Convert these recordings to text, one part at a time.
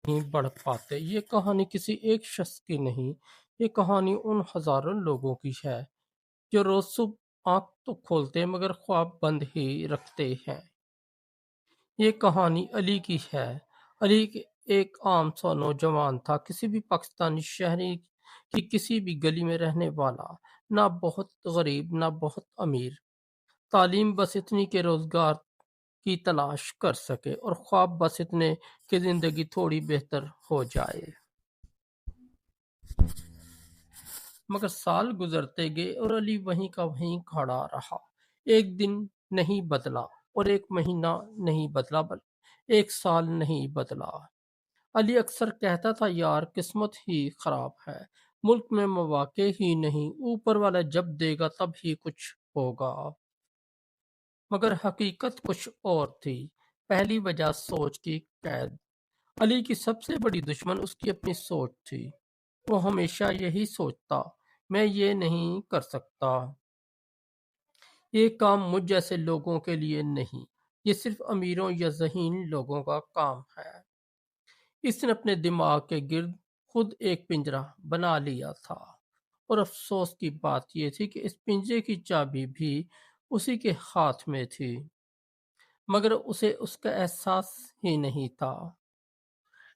نہیں بڑھ پاتے۔ یہ کہانی کسی ایک شخص کی نہیں، یہ کہانی ان ہزاروں لوگوں کی ہے جو روز صبح آنکھ تو کھولتے مگر خواب بند ہی رکھتے ہیں۔ یہ کہانی علی کی ہے۔ علی ایک عام سا نوجوان تھا، کسی بھی پاکستانی شہری کی کسی بھی گلی میں رہنے والا، نہ بہت غریب نہ بہت امیر، تعلیم بس اتنی کہ روزگار کی تلاش کر سکے، اور خواب بس اتنے کہ زندگی تھوڑی بہتر ہو جائے۔ مگر سال گزرتے گئے اور علی وہیں کا وہیں کھڑا رہا۔ ایک دن نہیں بدلا اور ایک مہینہ نہیں بدلا، ایک سال نہیں بدلا۔ علی اکثر کہتا تھا یار قسمت ہی خراب ہے، ملک میں مواقع ہی نہیں، اوپر والا جب دے گا تب ہی کچھ ہوگا۔ مگر حقیقت کچھ اور تھی۔ پہلی وجہ سوچ کی قید۔ علی کی سب سے بڑی دشمن اس کی اپنی سوچ تھی۔ وہ ہمیشہ یہی سوچتا، میں یہ نہیں کر سکتا، یہ کام مجھ جیسے لوگوں کے لیے نہیں، یہ صرف امیروں یا ذہین لوگوں کا کام ہے۔ اس نے اپنے دماغ کے گرد خود ایک پنجرہ بنا لیا تھا، اور افسوس کی بات یہ تھی کہ اس پنجرے کی چابی بھی اسی کے ہاتھ میں تھی، مگر اسے اس کا احساس ہی نہیں تھا۔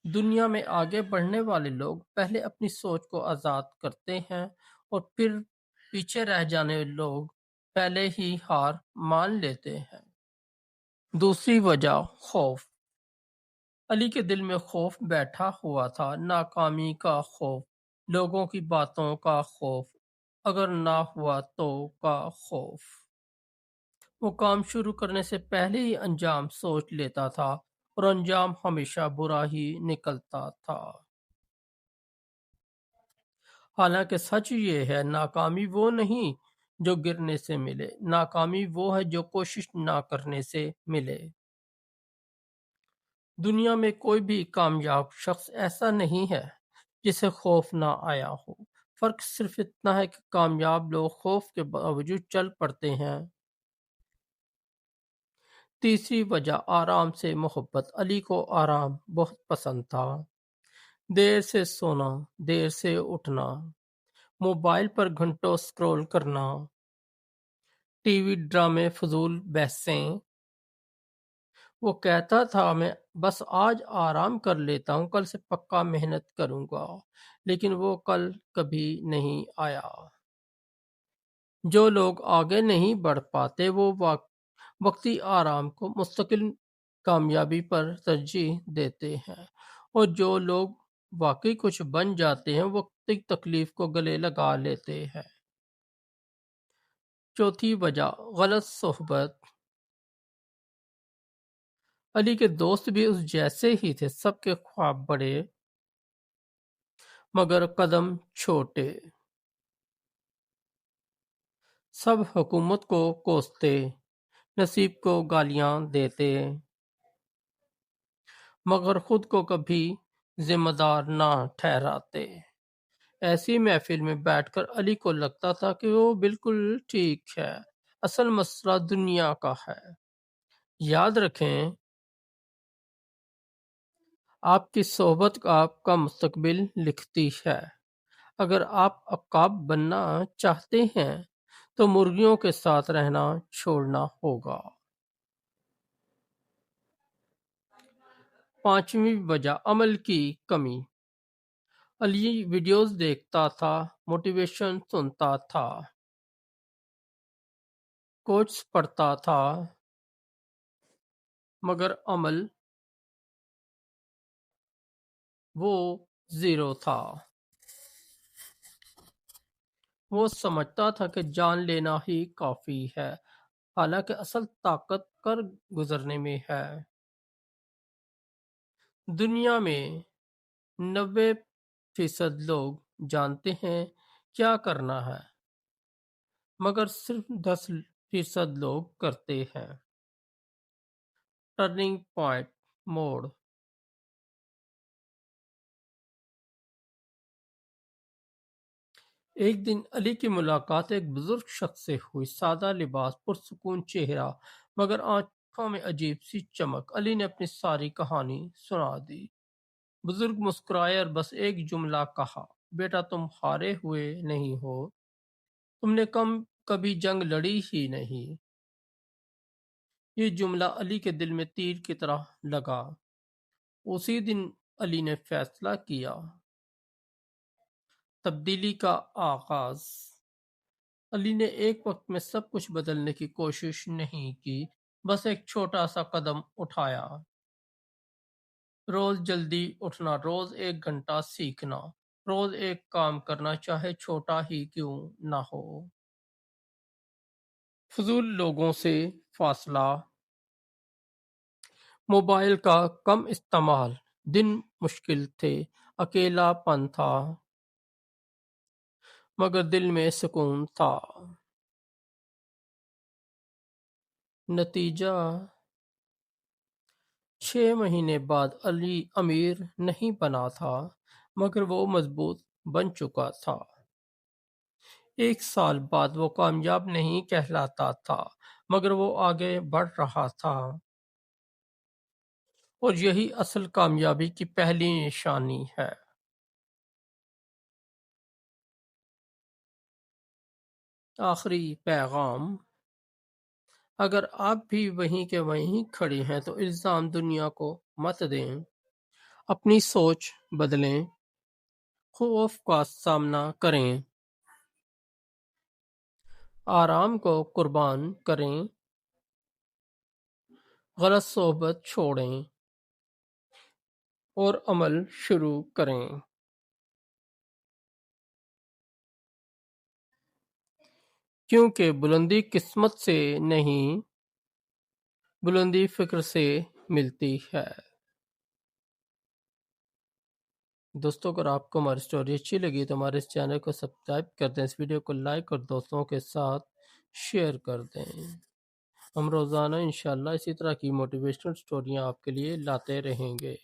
دنیا میں آگے بڑھنے والے لوگ پہلے اپنی سوچ کو آزاد کرتے ہیں، اور پھر پیچھے رہ جانے لوگ پہلے ہی ہار مان لیتے ہیں۔ دوسری وجہ خوف۔ علی کے دل میں خوف بیٹھا ہوا تھا، ناکامی کا خوف، لوگوں کی باتوں کا خوف، اگر نہ ہوا تو کا خوف۔ وہ کام شروع کرنے سے پہلے ہی انجام سوچ لیتا تھا، اور انجام ہمیشہ برا ہی نکلتا تھا۔ حالانکہ سچ یہ ہے، ناکامی وہ نہیں جو گرنے سے ملے، ناکامی وہ ہے جو کوشش نہ کرنے سے ملے۔ دنیا میں کوئی بھی کامیاب شخص ایسا نہیں ہے جسے خوف نہ آیا ہو۔ فرق صرف اتنا ہے کہ کامیاب لوگ خوف کے باوجود چل پڑتے ہیں۔ تیسری وجہ آرام سے محبت۔ علی کو آرام بہت پسند تھا۔ دیر سے سونا، دیر سے اٹھنا، موبائل پر گھنٹوں سکرول کرنا، ٹی وی ڈرامے، فضول بحثیں۔ وہ کہتا تھا میں بس آج آرام کر لیتا ہوں، کل سے پکا محنت کروں گا، لیکن وہ کل کبھی نہیں آیا۔ جو لوگ آگے نہیں بڑھ پاتے وہ وقتی آرام کو مستقل کامیابی پر ترجیح دیتے ہیں، اور جو لوگ واقعی کچھ بن جاتے ہیں وقتی تکلیف کو گلے لگا لیتے ہیں۔ چوتھی وجہ غلط صحبت۔ علی کے دوست بھی اس جیسے ہی تھے، سب کے خواب بڑے مگر قدم چھوٹے۔ سب حکومت کو کوستے، نصیب کو گالیاں دیتے، مگر خود کو کبھی ذمہ دار نہ ٹھہراتے۔ ایسی محفل میں بیٹھ کر علی کو لگتا تھا کہ وہ بالکل ٹھیک ہے، اصل مسئلہ دنیا کا ہے۔ یاد رکھیں، آپ کی صحبت آپ کا مستقبل لکھتی ہے۔ اگر آپ عقاب بننا چاہتے ہیں تو مرغیوں کے ساتھ رہنا چھوڑنا ہوگا۔ پانچویں وجہ عمل کی کمی۔ علی ویڈیوز دیکھتا تھا، موٹیویشن سنتا تھا، کوٹس پڑھتا تھا، مگر عمل وہ زیرو تھا۔ وہ سمجھتا تھا کہ جان لینا ہی کافی ہے، حالانکہ اصل طاقت کر گزرنے میں ہے۔ دنیا میں 90% لوگ جانتے ہیں کیا کرنا ہے، مگر صرف 10% لوگ کرتے ہیں۔ ٹرننگ پوائنٹ، موڑ۔ ایک دن علی کی ملاقات ایک بزرگ شخص سے ہوئی، سادہ لباس، پرسکون چہرہ، مگر آنکھوں میں عجیب سی چمک۔ علی نے اپنی ساری کہانی سنا دی۔ بزرگ مسکرائے اور بس ایک جملہ کہا، بیٹا تم ہارے ہوئے نہیں ہو، تم نے کبھی جنگ لڑی ہی نہیں۔ یہ جملہ علی کے دل میں تیر کی طرح لگا۔ اسی دن علی نے فیصلہ کیا، تبدیلی کا آغاز۔ علی نے ایک وقت میں سب کچھ بدلنے کی کوشش نہیں کی، بس ایک چھوٹا سا قدم اٹھایا۔ روز جلدی اٹھنا، روز ایک گھنٹہ سیکھنا، روز ایک کام کرنا چاہے چھوٹا ہی کیوں نہ ہو۔ فضول لوگوں سے فاصلہ، موبائل کا کم استعمال۔ دن مشکل تھے، اکیلا پن تھا، مگر دل میں سکون تھا۔ نتیجہ 6 مہینے بعد علی امیر نہیں بنا تھا، مگر وہ مضبوط بن چکا تھا۔ 1 سال بعد وہ کامیاب نہیں کہلاتا تھا، مگر وہ آگے بڑھ رہا تھا، اور یہی اصل کامیابی کی پہلی نشانی ہے۔ آخری پیغام، اگر آپ بھی وہیں کے وہیں کھڑی ہیں تو الزام دنیا کو مت دیں، اپنی سوچ بدلیں، خوف کا سامنا کریں، آرام کو قربان کریں، غلط صحبت چھوڑیں اور عمل شروع کریں۔ کیونکہ بلندی قسمت سے نہیں، بلندی فکر سے ملتی ہے۔ دوستوں اگر آپ کو ہماری سٹوری اچھی لگی تو ہمارے اس چینل کو سبسکرائب کر دیں، اس ویڈیو کو لائک اور دوستوں کے ساتھ شیئر کر دیں۔ ہم روزانہ انشاءاللہ اسی طرح کی موٹیویشنل سٹوریاں آپ کے لیے لاتے رہیں گے۔